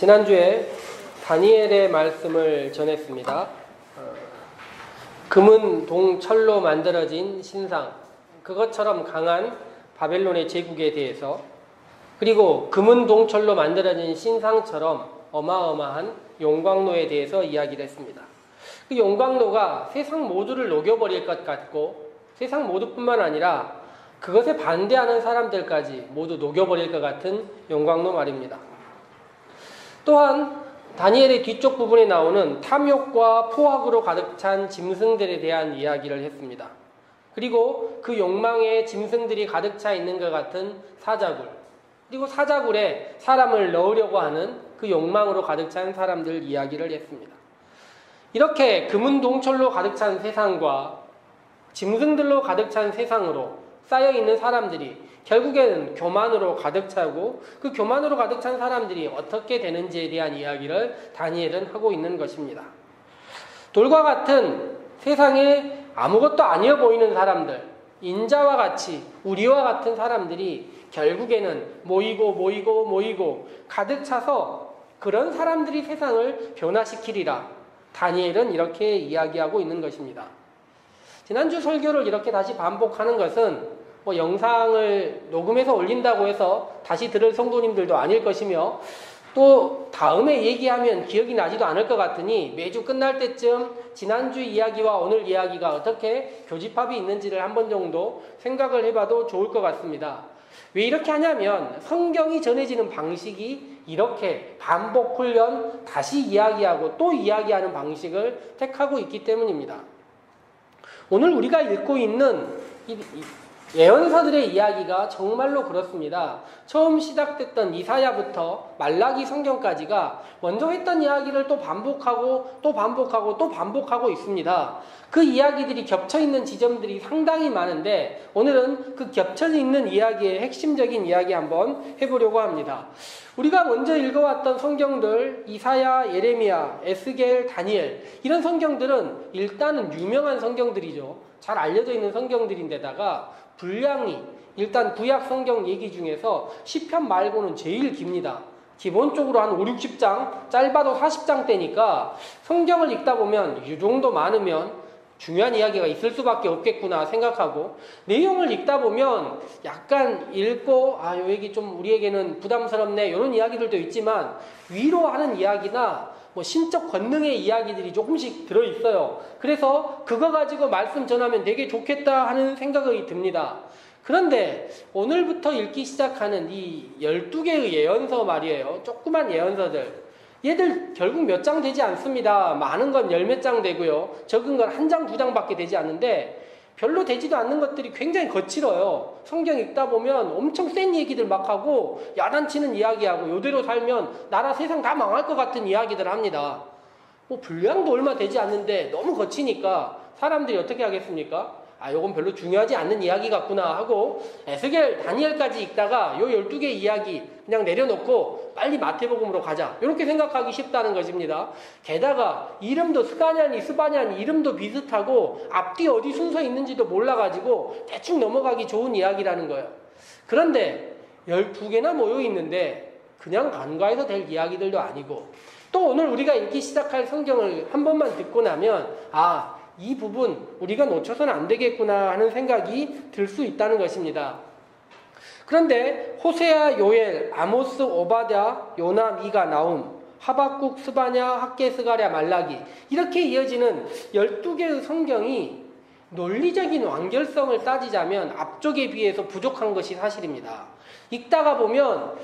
지난주에 다니엘의 말씀을 전했습니다. 금은 동철로 만들어진 신상, 그것처럼 강한 바벨론의 제국에 대해서, 그리고 금은 동철로 만들어진 신상처럼 어마어마한 용광로에 대해서 이야기를 했습니다. 그 용광로가 세상 모두를 녹여버릴 것 같고, 세상 모두뿐만 아니라 그것에 반대하는 사람들까지 모두 녹여버릴 것 같은 용광로 말입니다. 또한 다니엘의 뒤쪽 부분에 나오는 탐욕과 포악으로 가득 찬 짐승들에 대한 이야기를 했습니다. 그리고 그 욕망에 짐승들이 가득 차 있는 것 같은 사자굴, 그리고 사자굴에 사람을 넣으려고 하는 그 욕망으로 가득 찬 사람들 이야기를 했습니다. 이렇게 금은동철로 가득 찬 세상과 짐승들로 가득 찬 세상으로 쌓여있는 사람들이 결국에는 교만으로 가득 차고, 그 교만으로 가득 찬 사람들이 어떻게 되는지에 대한 이야기를 다니엘은 하고 있는 것입니다. 돌과 같은 세상에 아무것도 아니어 보이는 사람들, 인자와 같이 우리와 같은 사람들이 결국에는 모이고 가득 차서 그런 사람들이 세상을 변화시키리라. 다니엘은 이렇게 이야기하고 있는 것입니다. 지난주 설교를 이렇게 다시 반복하는 것은 영상을 녹음해서 올린다고 해서 다시 들을 성도님들도 아닐 것이며, 또 다음에 얘기하면 기억이 나지도 않을 것 같으니 매주 끝날 때쯤 지난주 이야기와 오늘 이야기가 어떻게 교집합이 있는지를 한 번 정도 생각을 해봐도 좋을 것 같습니다. 왜 이렇게 하냐면 성경이 전해지는 방식이 이렇게 반복 훈련, 다시 이야기하고 또 이야기하는 방식을 택하고 있기 때문입니다. 오늘 우리가 읽고 있는 예언서들의 이야기가 정말로 그렇습니다. 처음 시작됐던 이사야부터 말라기 성경까지가 먼저 했던 이야기를 또 반복하고 있습니다. 그 이야기들이 겹쳐있는 지점들이 상당히 많은데, 오늘은 그 겹쳐있는 이야기의 핵심적인 이야기 한번 해보려고 합니다. 우리가 먼저 읽어왔던 성경들, 이사야, 예레미야, 에스겔, 다니엘, 이런 성경들은 일단은 유명한 성경들이죠. 잘 알려져 있는 성경들인데다가 분량이 일단 구약 성경 얘기 중에서 시편 말고는 제일 깁니다. 기본적으로 한 5, 60장, 짧아도 40장대니까 성경을 읽다 보면 이 정도 많으면 중요한 이야기가 있을 수밖에 없겠구나 생각하고, 내용을 읽다 보면 약간 읽고 요 얘기 좀 우리에게는 부담스럽네 이런 이야기들도 있지만, 위로하는 이야기나 신적 권능의 이야기들이 조금씩 들어있어요. 그래서 그거 가지고 말씀 전하면 되게 좋겠다 하는 생각이 듭니다. 그런데 오늘부터 읽기 시작하는 이 12개의 예언서 말이에요. 조그만 예언서들. 얘들 결국 몇 장 되지 않습니다. 많은 건 열 몇 장 되고요. 적은 건 한 장, 두 장밖에 되지 않는데, 별로 되지도 않는 것들이 굉장히 거칠어요. 성경 읽다 보면 엄청 센 얘기들 막 하고, 야단치는 이야기하고, 요대로 살면 나라 세상 다 망할 것 같은 이야기들 합니다. 분량도 얼마 되지 않는데 너무 거치니까 사람들이 어떻게 하겠습니까? 요건 별로 중요하지 않는 이야기 같구나 하고 에스겔, 다니엘까지 읽다가 요 12개 이야기 그냥 내려놓고 빨리 마태복음으로 가자, 이렇게 생각하기 쉽다는 것입니다. 게다가 이름도 스바냐니 이름도 비슷하고 앞뒤 어디 순서 있는지도 몰라가지고 대충 넘어가기 좋은 이야기라는 거예요. 그런데 12개나 모여 있는데 그냥 간과해서 될 이야기들도 아니고, 또 오늘 우리가 읽기 시작할 성경을 한 번만 듣고 나면 이 부분 우리가 놓쳐서는 안 되겠구나 하는 생각이 들 수 있다는 것입니다. 그런데 호세아, 요엘, 아모스, 오바댜, 요나, 미가, 나움, 하박국, 스바냐, 학개, 스가랴, 말라기, 이렇게 이어지는 12개의 성경이 논리적인 완결성을 따지자면 앞쪽에 비해서 부족한 것이 사실입니다. 읽다가 보면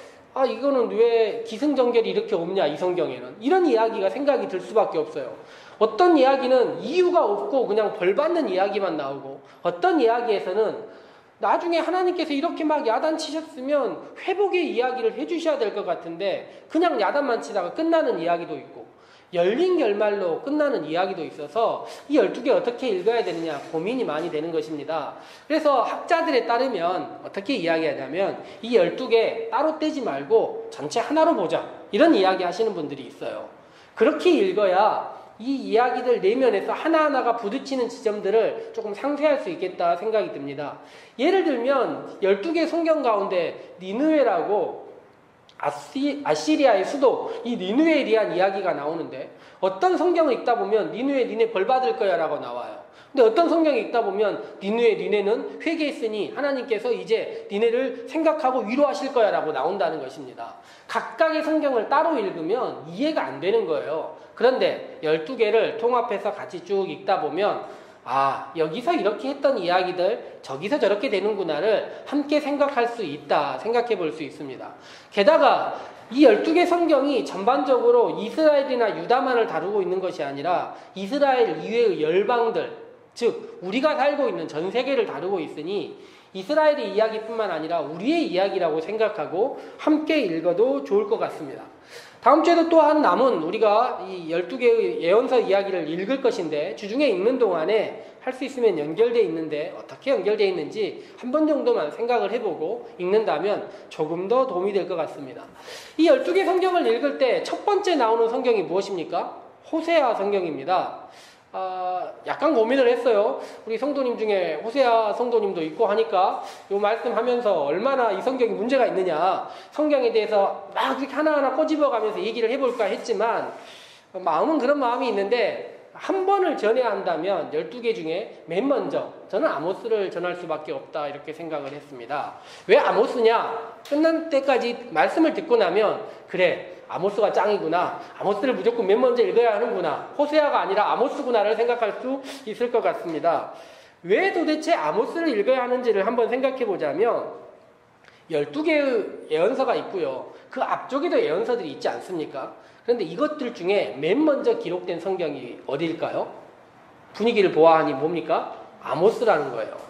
이거는 왜 기승전결이 이렇게 없냐, 이 성경에는, 이런 이야기가 생각이 들 수밖에 없어요. 어떤 이야기는 이유가 없고 그냥 벌받는 이야기만 나오고, 어떤 이야기에서는 나중에 하나님께서 이렇게 막 야단치셨으면 회복의 이야기를 해주셔야 될 것 같은데 그냥 야단만 치다가 끝나는 이야기도 있고, 열린 결말로 끝나는 이야기도 있어서 이 12개 어떻게 읽어야 되느냐 고민이 많이 되는 것입니다. 그래서 학자들에 따르면 어떻게 이야기하냐면 이 12개 따로 떼지 말고 전체 하나로 보자, 이런 이야기 하시는 분들이 있어요. 그렇게 읽어야 이 이야기들 내면에서 하나하나가 부딪히는 지점들을 조금 상쇄할 수 있겠다 생각이 듭니다. 예를 들면 12개 성경 가운데 니느웨라고 아시리아의 수도 이 니느웨에 대한 이야기가 나오는데, 어떤 성경을 읽다 보면 니느웨 니네 벌 받을 거야 라고 나와요. 근데 어떤 성경을 읽다 보면 니네는 회개했으니 하나님께서 이제 니네를 생각하고 위로하실 거야 라고 나온다는 것입니다. 각각의 성경을 따로 읽으면 이해가 안 되는 거예요. 그런데 12개를 통합해서 같이 쭉 읽다 보면 여기서 이렇게 했던 이야기들 저기서 저렇게 되는구나를 함께 생각할 수 있다, 생각해 볼 수 있습니다. 게다가 이 12개 성경이 전반적으로 이스라엘이나 유다만을 다루고 있는 것이 아니라 이스라엘 이외의 열방들, 즉 우리가 살고 있는 전 세계를 다루고 있으니 이스라엘의 이야기뿐만 아니라 우리의 이야기라고 생각하고 함께 읽어도 좋을 것 같습니다. 다음 주에도 또한 남은 우리가 이 12개의 예언서 이야기를 읽을 것인데, 주중에 읽는 동안에 할 수 있으면 연결되어 있는데 어떻게 연결되어 있는지 한 번 정도만 생각을 해보고 읽는다면 조금 더 도움이 될 것 같습니다. 이 12개 성경을 읽을 때 첫 번째 나오는 성경이 무엇입니까? 호세아 성경입니다. 약간 고민을 했어요. 우리 성도님 중에 호세아 성도님도 있고 하니까 이 말씀하면서 얼마나 이 성경이 문제가 있느냐, 성경에 대해서 막 이렇게 하나하나 꼬집어가면서 얘기를 해볼까 했지만, 마음은 그런 마음이 있는데 한 번을 전해야 한다면 12개 중에 맨 먼저 저는 아모스를 전할 수밖에 없다, 이렇게 생각을 했습니다. 왜 아모스냐? 끝난 때까지 말씀을 듣고 나면 그래, 아모스가 짱이구나, 아모스를 무조건 맨 먼저 읽어야 하는구나, 호세아가 아니라 아모스구나를 생각할 수 있을 것 같습니다. 왜 도대체 아모스를 읽어야 하는지를 한번 생각해 보자면 12개의 예언서가 있고요, 그 앞쪽에도 예언서들이 있지 않습니까? 그런데 이것들 중에 맨 먼저 기록된 성경이 어디일까요? 분위기를 보아하니 뭡니까? 아모스라는 거예요.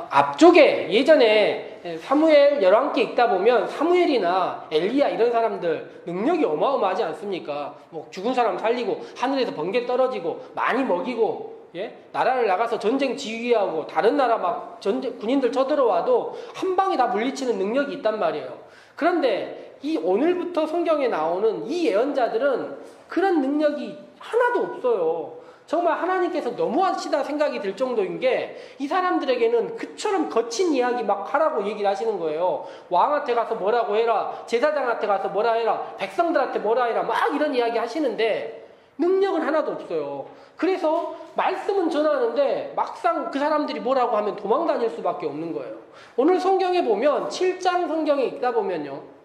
앞쪽에 예전에 사무엘 열왕기 읽다 보면 사무엘이나 엘리야 이런 사람들 능력이 어마어마하지 않습니까? 뭐 죽은 사람 살리고 하늘에서 번개 떨어지고 많이 먹이고, 나라를 나가서 전쟁 지휘하고 다른 나라 막 군인들 쳐들어와도 한 방에 다 물리치는 능력이 있단 말이에요. 그런데 이 오늘부터 성경에 나오는 이 예언자들은 그런 능력이 하나도 없어요. 정말 하나님께서 너무하시다 생각이 들 정도인 게, 이 사람들에게는 그처럼 거친 이야기 막 하라고 얘기를 하시는 거예요. 왕한테 가서 뭐라고 해라, 제사장한테 가서 뭐라 해라, 백성들한테 뭐라 해라, 막 이런 이야기 하시는데 능력은 하나도 없어요. 그래서 말씀은 전하는데 막상 그 사람들이 뭐라고 하면 도망 다닐 수밖에 없는 거예요. 오늘 성경에 보면 7장 성경에 읽다 보면요,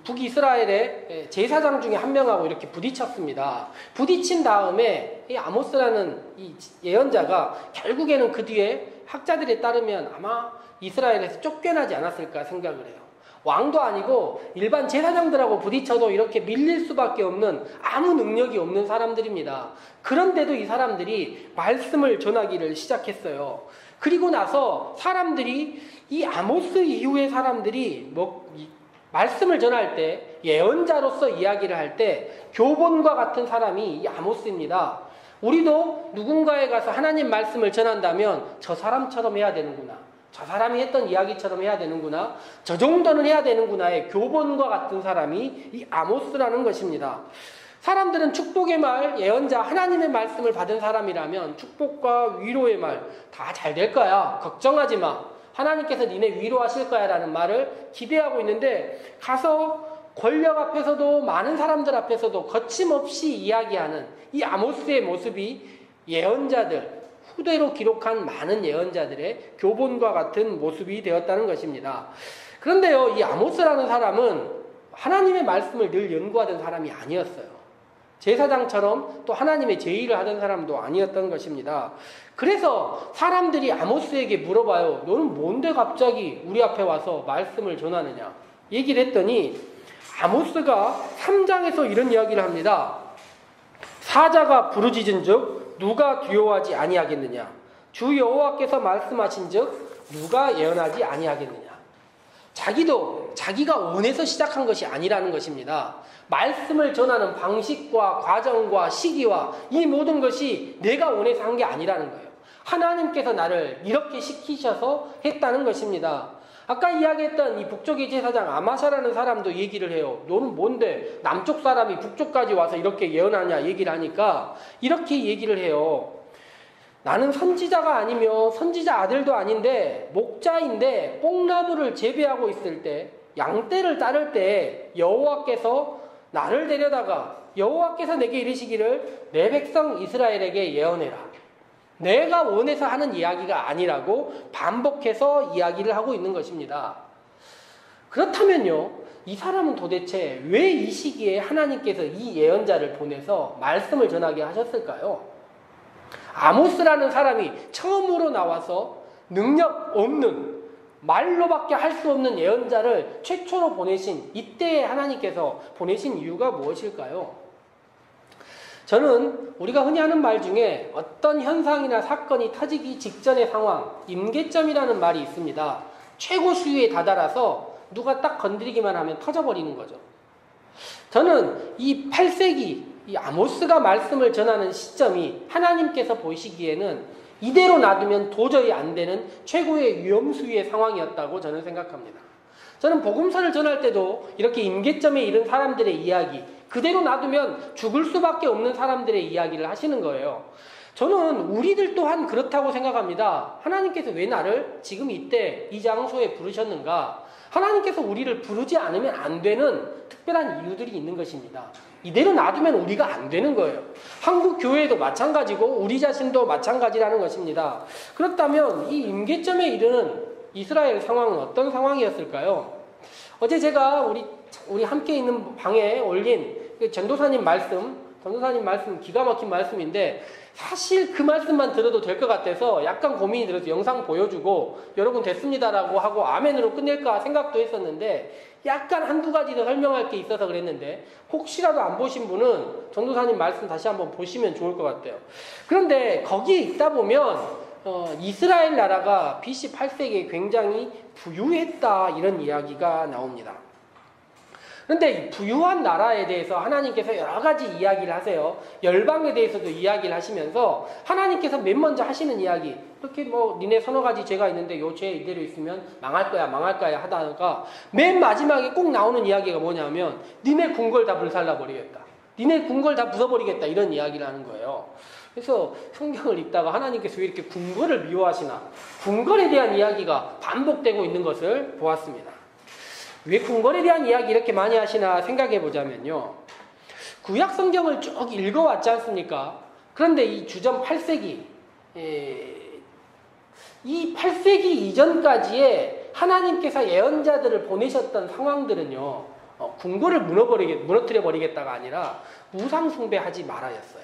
북이스라엘의 제사장 중에 한 명하고 이렇게 부딪혔습니다. 부딪힌 다음에 이 아모스라는 이 예언자가 결국에는 그 뒤에 학자들에 따르면 아마 이스라엘에서 쫓겨나지 않았을까 생각을 해요. 왕도 아니고 일반 제사장들하고 부딪혀도 이렇게 밀릴 수밖에 없는 아무 능력이 없는 사람들입니다. 그런데도 이 사람들이 말씀을 전하기를 시작했어요. 그리고 나서 사람들이, 이 아모스 이후의 사람들이 말씀을 전할 때, 예언자로서 이야기를 할 때 교본과 같은 사람이 이 아모스입니다. 우리도 누군가에 가서 하나님 말씀을 전한다면 저 사람처럼 해야 되는구나, 저 사람이 했던 이야기처럼 해야 되는구나, 저 정도는 해야 되는구나의 교본과 같은 사람이 이 아모스라는 것입니다. 사람들은 축복의 말, 예언자, 하나님의 말씀을 받은 사람이라면 축복과 위로의 말 다 잘 될 거야, 걱정하지 마, 하나님께서 니네 위로하실 거야 라는 말을 기대하고 있는데, 가서 권력 앞에서도 많은 사람들 앞에서도 거침없이 이야기하는 이 아모스의 모습이 예언자들, 후대로 기록한 많은 예언자들의 교본과 같은 모습이 되었다는 것입니다. 그런데요, 이 아모스라는 사람은 하나님의 말씀을 늘 연구하던 사람이 아니었어요. 제사장처럼 또 하나님의 제의를 하던 사람도 아니었던 것입니다. 그래서 사람들이 아모스에게 물어봐요. 너는 뭔데 갑자기 우리 앞에 와서 말씀을 전하느냐? 얘기를 했더니 아모스가 3장에서 이런 이야기를 합니다. 사자가 부르짖은 즉 누가 두려워하지 아니하겠느냐? 주 여호와께서 말씀하신 즉 누가 예언하지 아니하겠느냐? 자기가 원해서 시작한 것이 아니라는 것입니다. 말씀을 전하는 방식과 과정과 시기와 이 모든 것이 내가 원해서 한 게 아니라는 거예요. 하나님께서 나를 이렇게 시키셔서 했다는 것입니다. 아까 이야기했던 이 북쪽의 제사장 아마샤라는 사람도 얘기를 해요. 너는 뭔데 남쪽 사람이 북쪽까지 와서 이렇게 예언하냐 얘기를 하니까 이렇게 얘기를 해요. 나는 선지자가 아니며 선지자 아들도 아닌데 목자인데 뽕나무를 재배하고 있을 때 양떼를 따를 때 여호와께서 나를 데려다가 여호와께서 내게 이르시기를 내 백성 이스라엘에게 예언해라. 내가 원해서 하는 이야기가 아니라고 반복해서 이야기를 하고 있는 것입니다. 그렇다면요, 이 사람은 도대체 왜 이 시기에 하나님께서 이 예언자를 보내서 말씀을 전하게 하셨을까요? 아모스라는 사람이 처음으로 나와서 능력 없는, 말로밖에 할 수 없는 예언자를 최초로 보내신, 이때에 하나님께서 보내신 이유가 무엇일까요? 저는 우리가 흔히 하는 말 중에 어떤 현상이나 사건이 터지기 직전의 상황, 임계점이라는 말이 있습니다. 최고 수위에 다다라서 누가 딱 건드리기만 하면 터져버리는 거죠. 저는 이 8세기 이 아모스가 말씀을 전하는 시점이 하나님께서 보시기에는 이대로 놔두면 도저히 안 되는 최고의 위험 수위의 상황이었다고 저는 생각합니다. 저는 복음서를 전할 때도 이렇게 임계점에 이른 사람들의 이야기, 그대로 놔두면 죽을 수밖에 없는 사람들의 이야기를 하시는 거예요. 저는 우리들 또한 그렇다고 생각합니다. 하나님께서 왜 나를 지금 이때 이 장소에 부르셨는가? 하나님께서 우리를 부르지 않으면 안 되는 특별한 이유들이 있는 것입니다. 이대로 놔두면 우리가 안 되는 거예요. 한국 교회도 마찬가지고 우리 자신도 마찬가지라는 것입니다. 그렇다면 이 임계점에 이르는 이스라엘 상황은 어떤 상황이었을까요? 어제 제가 우리 함께 있는 방에 올린 전도사님 말씀 기가 막힌 말씀인데 사실 그 말씀만 들어도 될 것 같아서 약간 고민이 들어서 영상 보여주고 여러분 됐습니다라고 하고 아멘으로 끝낼까 생각도 했었는데 약간 한두 가지 더 설명할 게 있어서 그랬는데 혹시라도 안 보신 분은 전도사님 말씀 다시 한번 보시면 좋을 것 같아요. 그런데 거기에 있다 보면 이스라엘 나라가 BC 8세기에 굉장히 부유했다 이런 이야기가 나옵니다. 그런데 이 부유한 나라에 대해서 하나님께서 여러 가지 이야기를 하세요. 열방에 대해서도 이야기를 하시면서 하나님께서 맨 먼저 하시는 이야기, 이렇게 니네 서너 가지 죄가 있는데 요 죄 이대로 있으면 망할 거야 하다가 맨 마지막에 꼭 나오는 이야기가 뭐냐면 니네 궁궐 다 불살라 버리겠다. 니네 궁궐 다 부숴버리겠다. 이런 이야기를 하는 거예요. 그래서 성경을 읽다가 하나님께서 왜 이렇게 궁궐을 미워하시나, 궁궐에 대한 이야기가 반복되고 있는 것을 보았습니다. 왜 궁궐에 대한 이야기 이렇게 많이 하시나 생각해 보자면요. 구약 성경을 쭉 읽어왔지 않습니까? 그런데 이 주전 8세기, 이 8세기 이전까지의 하나님께서 예언자들을 보내셨던 상황들은요, 궁궐을 무너뜨려 버리겠다가 아니라 우상 숭배하지 말아였어요.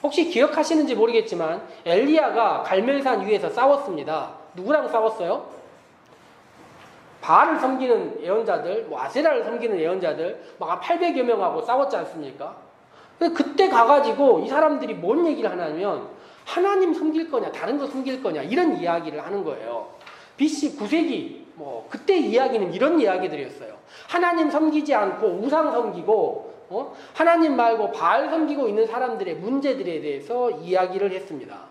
혹시 기억하시는지 모르겠지만 엘리야가 갈멜산 위에서 싸웠습니다. 누구랑 싸웠어요? 바알을 섬기는 예언자들, 아세라를 섬기는 예언자들, 막 800여 명하고 싸웠지 않습니까? 그때 가가지고 이 사람들이 뭔 얘기를 하냐면 하나님 섬길 거냐, 다른 거 섬길 거냐, 이런 이야기를 하는 거예요. BC 9세기, 그때 이야기는 이런 이야기들이었어요. 하나님 섬기지 않고 우상 섬기고, 하나님 말고 바알 섬기고 있는 사람들의 문제들에 대해서 이야기를 했습니다.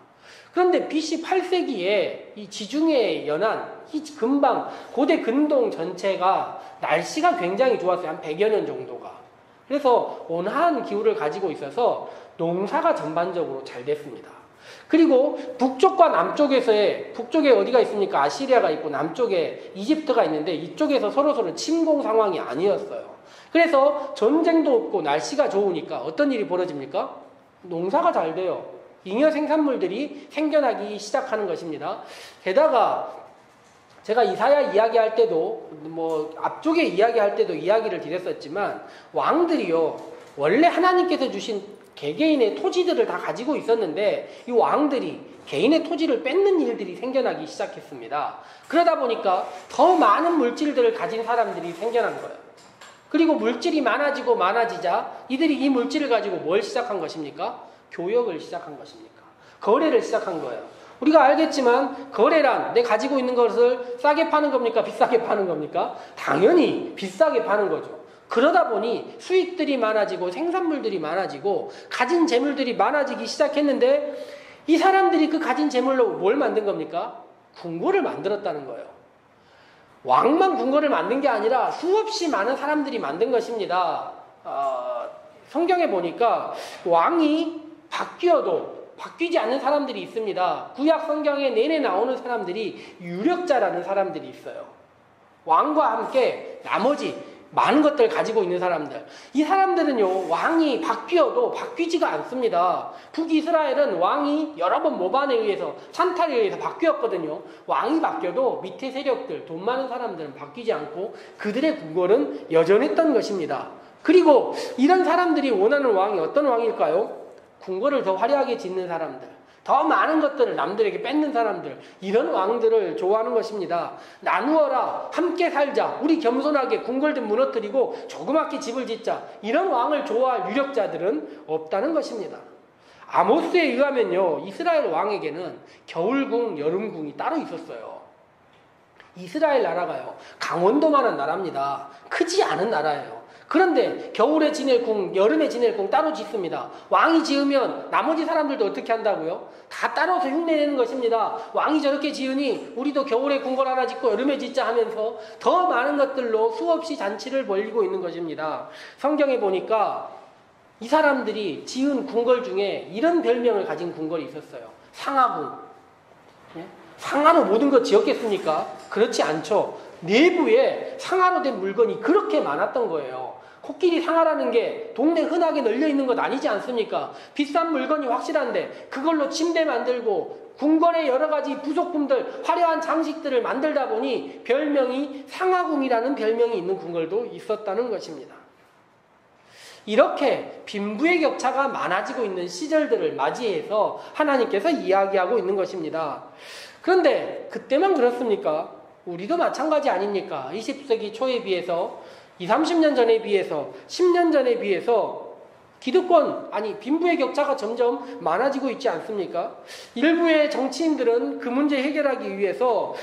그런데 BC 8세기에 이 지중해 연안, 이 근방, 고대 근동 전체가 날씨가 굉장히 좋았어요. 한 100여 년 정도가. 그래서 온화한 기후를 가지고 있어서 농사가 전반적으로 잘 됐습니다. 그리고 북쪽과 남쪽에서의, 북쪽에 어디가 있습니까? 아시리아가 있고 남쪽에 이집트가 있는데 이쪽에서 서로서로 침공 상황이 아니었어요. 그래서 전쟁도 없고 날씨가 좋으니까 어떤 일이 벌어집니까? 농사가 잘 돼요. 잉여 생산물들이 생겨나기 시작하는 것입니다. 게다가 제가 이사야 이야기할 때도 앞쪽에 이야기할 때도 이야기를 드렸었지만 왕들이요, 원래 하나님께서 주신 개개인의 토지들을 다 가지고 있었는데 이 왕들이 개인의 토지를 뺏는 일들이 생겨나기 시작했습니다. 그러다 보니까 더 많은 물질들을 가진 사람들이 생겨난 거예요. 그리고 물질이 많아지자 이들이 이 물질을 가지고 뭘 시작한 것입니까? 교역을 시작한 것입니까? 거래를 시작한 거예요. 우리가 알겠지만 거래란 내 가지고 있는 것을 싸게 파는 겁니까? 비싸게 파는 겁니까? 당연히 비싸게 파는 거죠. 그러다 보니 수익들이 많아지고 생산물들이 많아지고 가진 재물들이 많아지기 시작했는데 이 사람들이 그 가진 재물로 뭘 만든 겁니까? 궁궐을 만들었다는 거예요. 왕만 궁궐을 만든 게 아니라 수없이 많은 사람들이 만든 것입니다. 성경에 보니까 왕이 바뀌어도 바뀌지 않는 사람들이 있습니다. 구약 성경에 내내 나오는 사람들이 유력자라는 사람들이 있어요. 왕과 함께 나머지 많은 것들을 가지고 있는 사람들. 이 사람들은요, 왕이 바뀌어도 바뀌지가 않습니다. 북이스라엘은 왕이 여러 번 모반에 의해서, 찬탈에 의해서 바뀌었거든요. 왕이 바뀌어도 밑에 세력들, 돈 많은 사람들은 바뀌지 않고 그들의 궁궐은 여전했던 것입니다. 그리고 이런 사람들이 원하는 왕이 어떤 왕일까요? 궁궐을 더 화려하게 짓는 사람들. 더 많은 것들을 남들에게 뺏는 사람들, 이런 왕들을 좋아하는 것입니다. 나누어라, 함께 살자, 우리 겸손하게 궁궐 좀 무너뜨리고 조그맣게 집을 짓자, 이런 왕을 좋아할 유력자들은 없다는 것입니다. 아모스에 의하면요, 이스라엘 왕에게는 겨울궁, 여름궁이 따로 있었어요. 이스라엘 나라가요, 강원도만한 나라입니다. 크지 않은 나라예요. 그런데 겨울에 지낼 궁, 여름에 지낼 궁 따로 짓습니다. 왕이 지으면 나머지 사람들도 어떻게 한다고요? 다 따라서 흉내내는 것입니다. 왕이 저렇게 지으니 우리도 겨울에 궁궐 하나 짓고 여름에 짓자 하면서 더 많은 것들로 수없이 잔치를 벌이고 있는 것입니다. 성경에 보니까 이 사람들이 지은 궁궐 중에 이런 별명을 가진 궁궐이 있었어요. 상하궁. 예? 상하로 모든 것 지었겠습니까? 그렇지 않죠. 내부에 상하로 된 물건이 그렇게 많았던 거예요. 코끼리 상하라는 게 동네 흔하게 널려있는 것 아니지 않습니까? 비싼 물건이 확실한데 그걸로 침대 만들고 궁궐의 여러 가지 부속품들, 화려한 장식들을 만들다 보니 별명이 상하궁이라는 별명이 있는 궁궐도 있었다는 것입니다. 이렇게 빈부의 격차가 많아지고 있는 시절들을 맞이해서 하나님께서 이야기하고 있는 것입니다. 그런데 그때만 그렇습니까? 우리도 마찬가지 아닙니까? 20세기 초에 비해서 20, 30년 전에 비해서 10년 전에 비해서 기득권, 빈부의 격차가 점점 많아지고 있지 않습니까? 일부의 정치인들은 그 문제 해결하기 위해서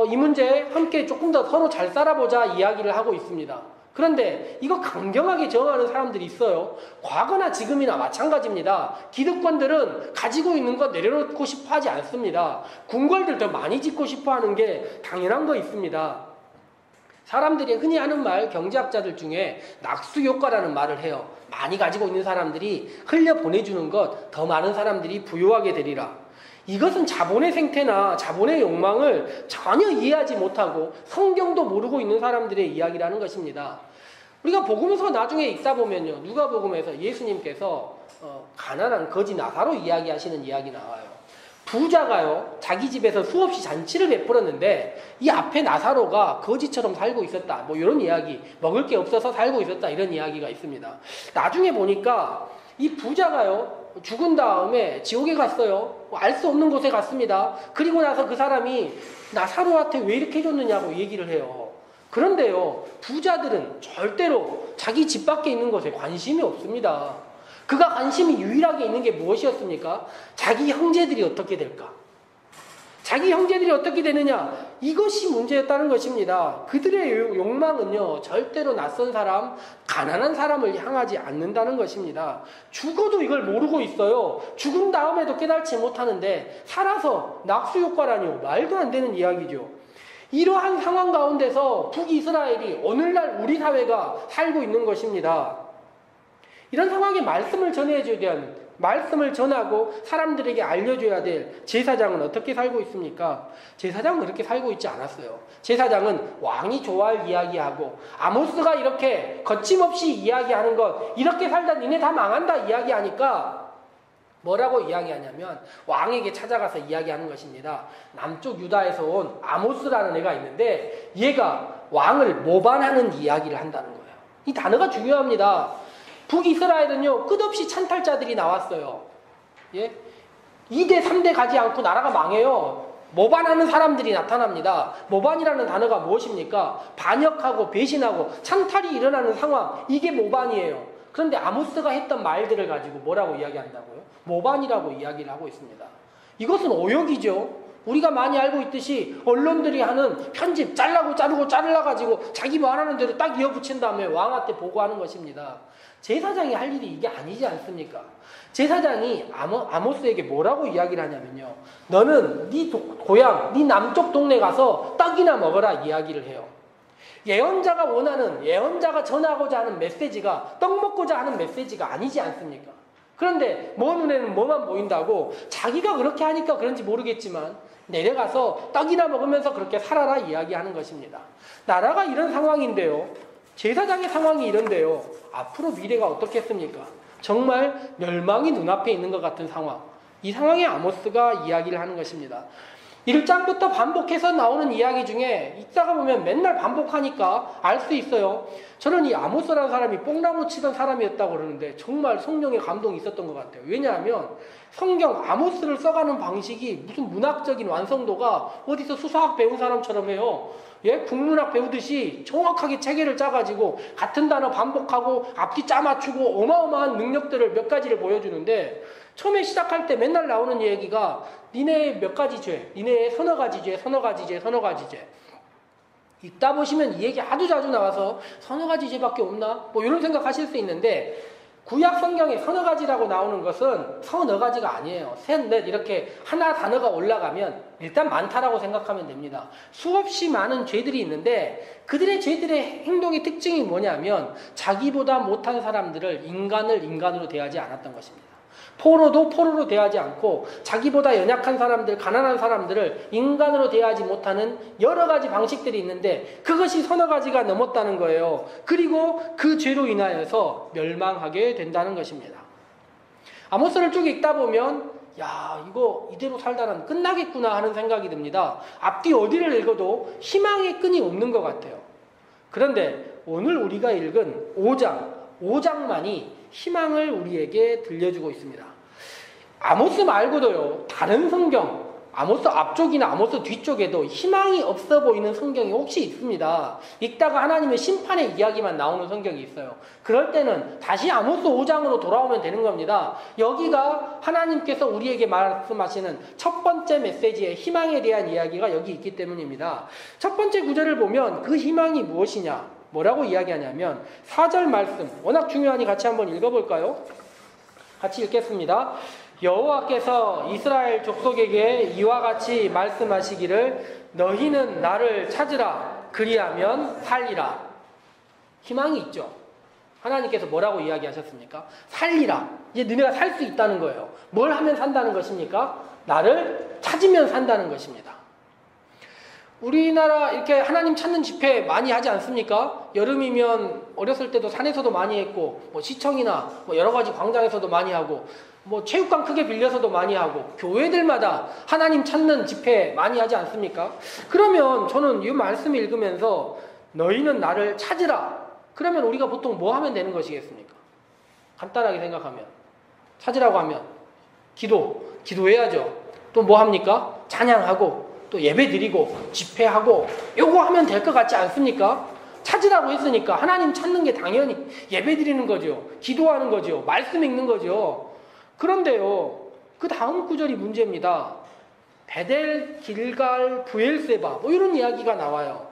이 문제 함께 조금 더 서로 잘 살아보자 이야기를 하고 있습니다. 그런데 이거 강경하게 저항하는 사람들이 있어요. 과거나 지금이나 마찬가지입니다. 기득권들은 가지고 있는 거 내려놓고 싶어 하지 않습니다. 궁궐들 더 많이 짓고 싶어 하는 게 당연한 거 있습니다. 사람들이 흔히 하는 말, 경제학자들 중에 낙수효과라는 말을 해요. 많이 가지고 있는 사람들이 흘려보내주는 것, 더 많은 사람들이 부유하게 되리라. 이것은 자본의 생태나 자본의 욕망을 전혀 이해하지 못하고 성경도 모르고 있는 사람들의 이야기라는 것입니다. 우리가 복음서 나중에 읽다 보면요, 누가복음에서 예수님께서 가난한 거지 나사로 이야기하시는 이야기 나와요. 부자가요, 자기 집에서 수없이 잔치를 베풀었는데 이 앞에 나사로가 거지처럼 살고 있었다, 뭐 이런 이야기, 먹을 게 없어서 살고 있었다, 이런 이야기가 있습니다. 나중에 보니까 이 부자가요, 죽은 다음에 지옥에 갔어요. 알 수 없는 곳에 갔습니다. 그리고 나서 그 사람이 나사로한테 왜 이렇게 해줬느냐고 얘기를 해요. 그런데요, 부자들은 절대로 자기 집 밖에 있는 것에 관심이 없습니다. 그가 관심이 유일하게 있는 게 무엇이었습니까? 자기 형제들이 어떻게 될까? 자기 형제들이 어떻게 되느냐? 이것이 문제였다는 것입니다. 그들의 욕망은요, 절대로 낯선 사람, 가난한 사람을 향하지 않는다는 것입니다. 죽어도 이걸 모르고 있어요. 죽은 다음에도 깨닫지 못하는데 살아서 낙수효과라니요, 말도 안 되는 이야기죠. 이러한 상황 가운데서 북이스라엘이 오늘날 우리 사회가 살고 있는 것입니다. 이런 상황에 말씀을 전해줘야 되는, 말씀을 전하고 사람들에게 알려줘야 될 제사장은 어떻게 살고 있습니까? 제사장은 그렇게 살고 있지 않았어요. 제사장은 왕이 좋아할 이야기하고, 아모스가 이렇게 거침없이 이야기하는 것, 이렇게 살다 니네 다 망한다 이야기하니까 뭐라고 이야기하냐면 왕에게 찾아가서 이야기하는 것입니다. 남쪽 유다에서 온 아모스라는 애가 있는데 얘가 왕을 모반하는 이야기를 한다는 거예요. 이 단어가 중요합니다. 북이스라엘은요, 끝없이 찬탈자들이 나왔어요. 예? 2대, 3대 가지 않고 나라가 망해요. 모반하는 사람들이 나타납니다. 모반이라는 단어가 무엇입니까? 반역하고 배신하고 찬탈이 일어나는 상황, 이게 모반이에요. 그런데 아모스가 했던 말들을 가지고 뭐라고 이야기한다고요? 모반이라고 이야기를 하고 있습니다. 이것은 오역이죠. 우리가 많이 알고 있듯이 언론들이 하는 편집, 자르가지고 자기 말하는 대로 딱 이어붙인 다음에 왕한테 보고하는 것입니다. 제사장이 할 일이 이게 아니지 않습니까? 제사장이 아모스에게 뭐라고 이야기를 하냐면요, 너는 네 고향, 네 남쪽 동네 가서 떡이나 먹어라 이야기를 해요. 예언자가 원하는, 예언자가 전하고자 하는 메시지가 떡 먹고자 하는 메시지가 아니지 않습니까? 그런데 먼 눈에는 뭐만 보인다고 자기가 그렇게 하니까 그런지 모르겠지만 내려가서 떡이나 먹으면서 그렇게 살아라 이야기하는 것입니다. 나라가 이런 상황인데요. 제사장의 상황이 이런데요. 앞으로 미래가 어떻겠습니까? 정말 멸망이 눈앞에 있는 것 같은 상황. 이 상황에 아모스가 이야기를 하는 것입니다. 1장부터 반복해서 나오는 이야기 중에 읽다가 보면 맨날 반복하니까 알 수 있어요. 저는 이 아모스라는 사람이 뽕나무 치던 사람이었다고 그러는데 정말 성령의 감동이 있었던 것 같아요. 왜냐하면 성경 아모스를 써가는 방식이 무슨 문학적인 완성도가 어디서 수사학 배운 사람처럼 해요. 예, 국문학 배우듯이 정확하게 체계를 짜가지고 같은 단어 반복하고 앞뒤 짜맞추고 어마어마한 능력들을 몇 가지를 보여주는데 처음에 시작할 때 맨날 나오는 얘기가 니네 몇 가지 죄, 니네 서너 가지 죄, 서너 가지 죄, 서너 가지 죄. 읽다 보시면 이 얘기 아주 자주 나와서 서너 가지 죄밖에 없나? 뭐 이런 생각하실 수 있는데 구약 성경에 서너 가지라고 나오는 것은 서너 가지가 아니에요. 셋, 넷 이렇게 하나 단어가 올라가면 일단 많다라고 생각하면 됩니다. 수없이 많은 죄들이 있는데 그들의 죄들의 행동의 특징이 뭐냐면 자기보다 못한 사람들을 인간을 인간으로 대하지 않았던 것입니다. 포로도 포로로 대하지 않고 자기보다 연약한 사람들, 가난한 사람들을 인간으로 대하지 못하는 여러 가지 방식들이 있는데 그것이 서너 가지가 넘었다는 거예요. 그리고 그 죄로 인하여서 멸망하게 된다는 것입니다. 아모스를 쭉 읽다 보면 야, 이거 이대로 살다는 끝나겠구나 하는 생각이 듭니다. 앞뒤 어디를 읽어도 희망의 끈이 없는 것 같아요. 그런데 오늘 우리가 읽은 5장만이 희망을 우리에게 들려주고 있습니다. 아모스 말고도요, 다른 성경, 아모스 앞쪽이나 아모스 뒤쪽에도 희망이 없어 보이는 성경이 혹시 있습니다. 읽다가 하나님의 심판의 이야기만 나오는 성경이 있어요. 그럴 때는 다시 아모스 5장으로 돌아오면 되는 겁니다. 여기가 하나님께서 우리에게 말씀하시는 첫 번째 메시지의 희망에 대한 이야기가 여기 있기 때문입니다. 첫 번째 구절을 보면 그 희망이 무엇이냐? 뭐라고 이야기하냐면 4절 말씀, 워낙 중요하니 같이 한번 읽어볼까요? 같이 읽겠습니다. 여호와께서 이스라엘 족속에게 이와 같이 말씀하시기를 너희는 나를 찾으라 그리하면 살리라. 희망이 있죠. 하나님께서 뭐라고 이야기하셨습니까? 살리라. 이제 너네가 살 수 있다는 거예요. 뭘 하면 산다는 것입니까? 나를 찾으면 산다는 것입니다. 우리나라 이렇게 하나님 찾는 집회 많이 하지 않습니까? 여름이면 어렸을 때도 산에서도 많이 했고 뭐 시청이나 뭐 여러 가지 광장에서도 많이 하고 뭐 체육관 크게 빌려서도 많이 하고 교회들마다 하나님 찾는 집회 많이 하지 않습니까? 그러면 저는 이 말씀 읽으면서 너희는 나를 찾으라. 그러면 우리가 보통 뭐 하면 되는 것이겠습니까? 간단하게 생각하면 찾으라고 하면 기도해야죠. 또 뭐 합니까? 찬양하고 또 예배 드리고 집회하고 요거 하면 될 것 같지 않습니까? 찾으라고 했으니까 하나님 찾는 게 당연히 예배 드리는 거죠. 기도하는 거죠. 말씀 읽는 거죠. 그런데요, 그 다음 구절이 문제입니다. 베델, 길갈, 브엘세바 뭐 이런 이야기가 나와요.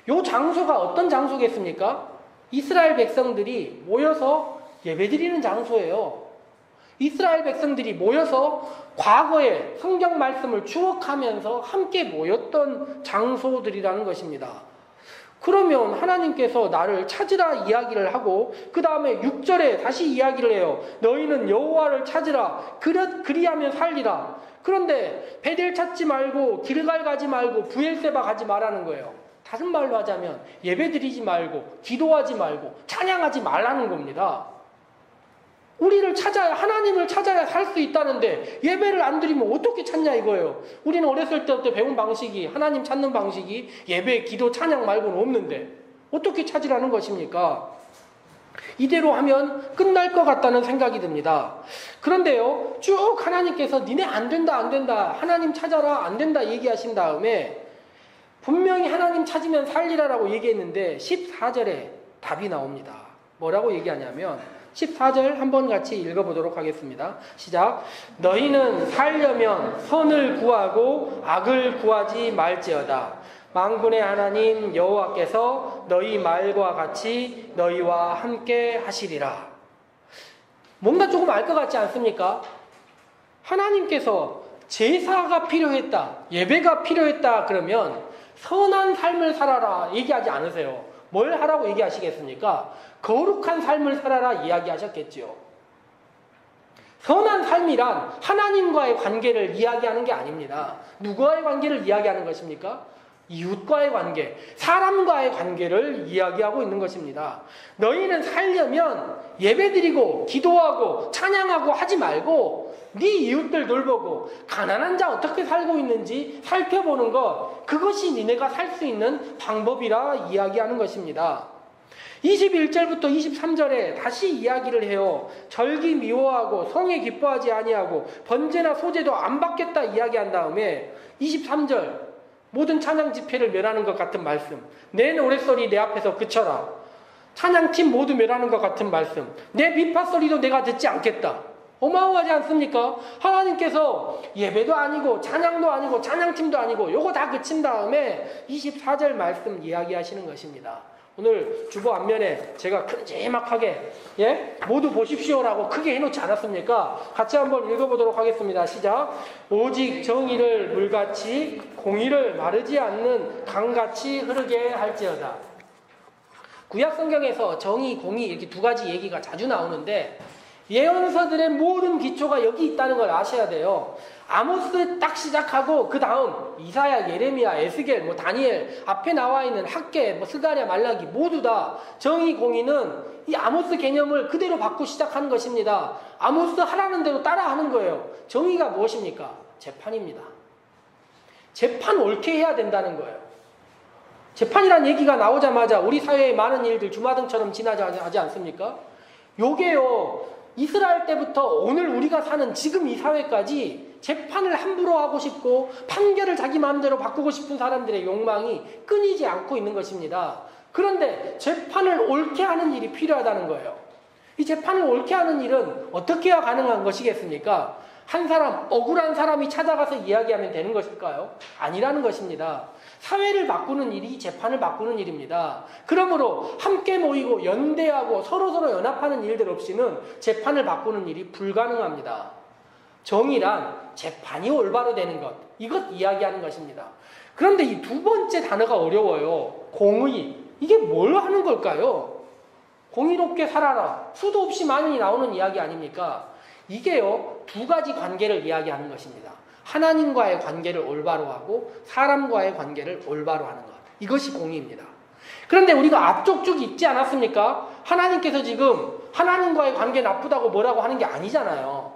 요 장소가 어떤 장소겠습니까? 이스라엘 백성들이 모여서 예배 드리는 장소예요. 이스라엘 백성들이 모여서 과거의 성경 말씀을 추억하면서 함께 모였던 장소들이라는 것입니다. 그러면 하나님께서 나를 찾으라 이야기를 하고 그 다음에 6절에 다시 이야기를 해요. 너희는 여호와를 찾으라. 그리하면 살리라. 그런데 베델 찾지 말고 길갈 가지 말고 브엘세바 가지 말라는 거예요. 다른 말로 하자면 예배 드리지 말고 기도하지 말고 찬양하지 말라는 겁니다. 우리를 찾아야, 하나님을 찾아야 살 수 있다는데 예배를 안 드리면 어떻게 찾냐 이거예요. 우리는 어렸을 때부터 배운 방식이, 하나님 찾는 방식이 예배, 기도, 찬양 말고는 없는데 어떻게 찾으라는 것입니까? 이대로 하면 끝날 것 같다는 생각이 듭니다. 그런데요, 쭉 하나님께서 니네 안 된다 하나님 찾아라 안 된다 얘기하신 다음에 분명히 하나님 찾으면 살리라라고 얘기했는데 14절에 답이 나옵니다. 뭐라고 얘기하냐면 14절 한번 같이 읽어보도록 하겠습니다. 시작. 너희는 살려면 선을 구하고 악을 구하지 말지어다. 만군의 하나님 여호와께서 너희 말과 같이 너희와 함께 하시리라. 뭔가 조금 알 것 같지 않습니까? 하나님께서 제사가 필요했다, 예배가 필요했다 그러면 선한 삶을 살아라 얘기하지 않으세요. 뭘 하라고 얘기하시겠습니까? 거룩한 삶을 살아라 이야기하셨겠지요. 선한 삶이란 하나님과의 관계를 이야기하는 게 아닙니다. 누구와의 관계를 이야기하는 것입니까? 이웃과의 관계, 사람과의 관계를 이야기하고 있는 것입니다. 너희는 살려면 예배드리고 기도하고 찬양하고 하지 말고 네 이웃들 돌보고 가난한 자 어떻게 살고 있는지 살펴보는 것, 그것이 니네가 살 수 있는 방법이라 이야기하는 것입니다. 21절부터 23절에 다시 이야기를 해요. 절기 미워하고 성에 기뻐하지 아니하고 번제나 소제도 안 받겠다 이야기한 다음에 23절 모든 찬양 집회를 멸하는 것 같은 말씀, 내 노랫소리 내 앞에서 그쳐라. 찬양팀 모두 멸하는 것 같은 말씀, 내 비파소리도 내가 듣지 않겠다. 어마어마하지 않습니까? 하나님께서 예배도 아니고 찬양도 아니고 찬양팀도 아니고 요거 다 그친 다음에 24절 말씀 이야기하시는 것입니다. 오늘 주보 앞면에 제가 큼지막하게 모두 보십시오라고 크게 해놓지 않았습니까? 같이 한번 읽어보도록 하겠습니다. 시작. 오직 정의를 물같이 공의를 마르지 않는 강같이 흐르게 할지어다. 구약 성경에서 정의, 공의 이렇게 두 가지 얘기가 자주 나오는데 예언서들의 모든 기초가 여기 있다는 걸 아셔야 돼요. 아모스 딱 시작하고 그 다음 이사야, 예레미야, 에스겔, 다니엘 앞에 나와 있는 학계, 스가랴, 말라기 모두 다 정의, 공의는 이 아모스 개념을 그대로 받고 시작하는 것입니다. 아모스 하라는 대로 따라하는 거예요. 정의가 무엇입니까? 재판입니다. 재판 옳게 해야 된다는 거예요. 재판이란 얘기가 나오자마자 우리 사회의 많은 일들 주마등처럼 지나지 않습니까? 요게요, 이스라엘 때부터 오늘 우리가 사는 지금 이 사회까지 재판을 함부로 하고 싶고 판결을 자기 마음대로 바꾸고 싶은 사람들의 욕망이 끊이지 않고 있는 것입니다. 그런데 재판을 옳게 하는 일이 필요하다는 거예요. 이 재판을 옳게 하는 일은 어떻게 해야 가능한 것이겠습니까? 한 사람, 억울한 사람이 찾아가서 이야기하면 되는 것일까요? 아니라는 것입니다. 사회를 바꾸는 일이 재판을 바꾸는 일입니다. 그러므로 함께 모이고 연대하고 서로서로 연합하는 일들 없이는 재판을 바꾸는 일이 불가능합니다. 정의란 재판이 올바로 되는 것, 이것 이야기하는 것입니다. 그런데 이 두 번째 단어가 어려워요. 공의. 이게 뭘 하는 걸까요? 공의롭게 살아라. 수도 없이 많이 나오는 이야기 아닙니까? 이게요, 두 가지 관계를 이야기하는 것입니다. 하나님과의 관계를 올바로 하고 사람과의 관계를 올바로 하는 것. 이것이 공의입니다. 그런데 우리가 앞쪽 쭉 읽지 않았습니까? 하나님께서 지금 하나님과의 관계 나쁘다고 뭐라고 하는 게 아니잖아요.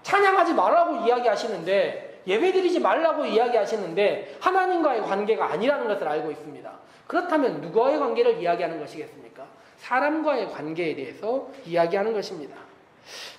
찬양하지 말라고 이야기하시는데, 예배드리지 말라고 이야기하시는데 하나님과의 관계가 아니라는 것을 알고 있습니다. 그렇다면 누구와의 관계를 이야기하는 것이겠습니까? 사람과의 관계에 대해서 이야기하는 것입니다.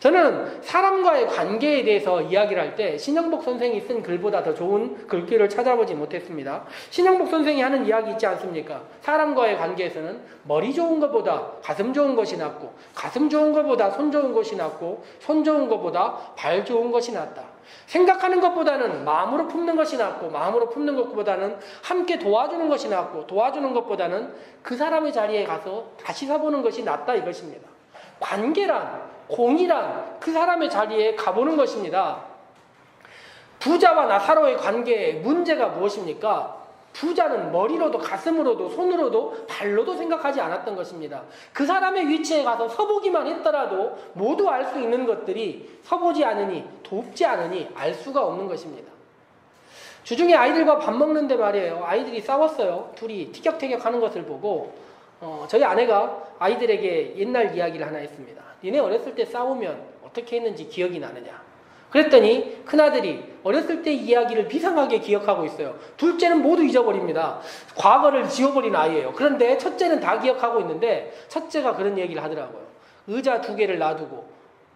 저는 사람과의 관계에 대해서 이야기를 할 때 신영복 선생이 쓴 글보다 더 좋은 글귀를 찾아보지 못했습니다. 신영복 선생이 하는 이야기 있지 않습니까? 사람과의 관계에서는 머리 좋은 것보다 가슴 좋은 것이 낫고, 가슴 좋은 것보다 손 좋은 것이 낫고, 손 좋은 것보다 발 좋은 것이 낫다. 생각하는 것보다는 마음으로 품는 것이 낫고, 마음으로 품는 것보다는 함께 도와주는 것이 낫고, 도와주는 것보다는 그 사람의 자리에 가서 다시 서보는 것이 낫다, 이것입니다. 관계란, 공의란 그 사람의 자리에 가보는 것입니다. 부자와 나사로의 관계의 문제가 무엇입니까? 부자는 머리로도 가슴으로도 손으로도 발로도 생각하지 않았던 것입니다. 그 사람의 위치에 가서 서보기만 했더라도 모두 알 수 있는 것들이 서보지 않으니, 돕지 않으니 알 수가 없는 것입니다. 주중에 아이들과 밥 먹는데 말이에요. 아이들이 싸웠어요. 둘이 티격태격하는 것을 보고 저희 아내가 아이들에게 옛날 이야기를 하나 했습니다. 니네 어렸을 때 싸우면 어떻게 했는지 기억이 나느냐. 그랬더니 큰아들이 어렸을 때 이야기를 비상하게 기억하고 있어요. 둘째는 모두 잊어버립니다. 과거를 지워버린 아이예요. 그런데 첫째는 다 기억하고 있는데 첫째가 그런 얘기를 하더라고요. 의자 2개를 놔두고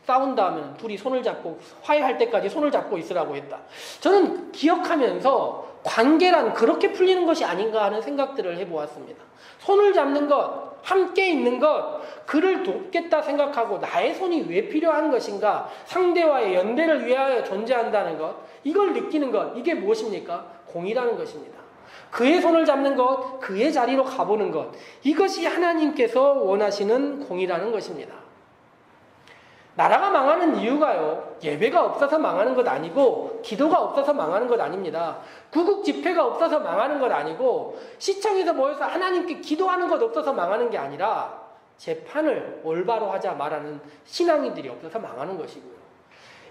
싸운다 하면 둘이 손을 잡고 화해할 때까지 손을 잡고 있으라고 했다. 저는 기억하면서 관계란 그렇게 풀리는 것이 아닌가 하는 생각들을 해보았습니다. 손을 잡는 것, 함께 있는 것, 그를 돕겠다 생각하고 나의 손이 왜 필요한 것인가, 상대와의 연대를 위하여 존재한다는 것, 이걸 느끼는 것, 이게 무엇입니까? 공의라는 것입니다. 그의 손을 잡는 것, 그의 자리로 가보는 것, 이것이 하나님께서 원하시는 공의라는 것입니다. 나라가 망하는 이유가요, 예배가 없어서 망하는 것 아니고 기도가 없어서 망하는 것 아닙니다. 구국 집회가 없어서 망하는 것 아니고 시청에서 모여서 하나님께 기도하는 것 없어서 망하는 게 아니라 재판을 올바로 하자 말하는 신앙인들이 없어서 망하는 것이고요.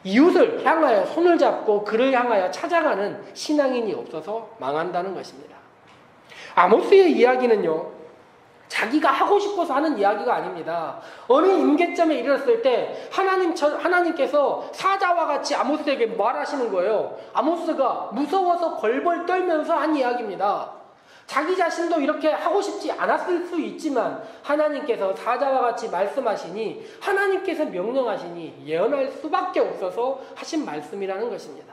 이웃을 향하여 손을 잡고 그를 향하여 찾아가는 신앙인이 없어서 망한다는 것입니다. 아모스의 이야기는요, 자기가 하고 싶어서 하는 이야기가 아닙니다. 어느 임계점에 이르렀을 때 하나님께서 사자와 같이 아모스에게 말하시는 거예요. 아모스가 무서워서 벌벌 떨면서 한 이야기입니다. 자기 자신도 이렇게 하고 싶지 않았을 수 있지만 하나님께서 사자와 같이 말씀하시니, 하나님께서 명령하시니 예언할 수밖에 없어서 하신 말씀이라는 것입니다.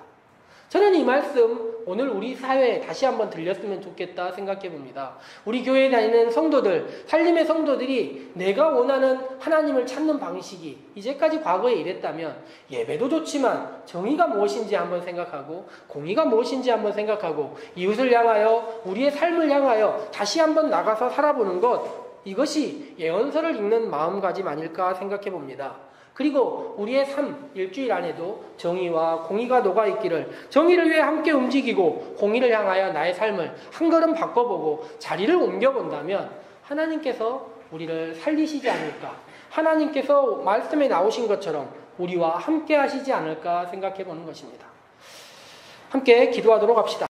저는 이 말씀 오늘 우리 사회에 다시 한번 들렸으면 좋겠다 생각해 봅니다. 우리 교회에 다니는 성도들, 살림의 성도들이 내가 원하는 하나님을 찾는 방식이 이제까지 과거에 이랬다면 예배도 좋지만 정의가 무엇인지 한번 생각하고 공의가 무엇인지 한번 생각하고 이웃을 향하여 우리의 삶을 향하여 다시 한번 나가서 살아보는 것, 이것이 예언서를 읽는 마음가짐 아닐까 생각해 봅니다. 그리고 우리의 삶, 일주일 안에도 정의와 공의가 녹아있기를, 정의를 위해 함께 움직이고 공의를 향하여 나의 삶을 한 걸음 바꿔보고 자리를 옮겨본다면 하나님께서 우리를 살리시지 않을까, 하나님께서 말씀에 나오신 것처럼 우리와 함께 하시지 않을까 생각해 보는 것입니다. 함께 기도하도록 합시다.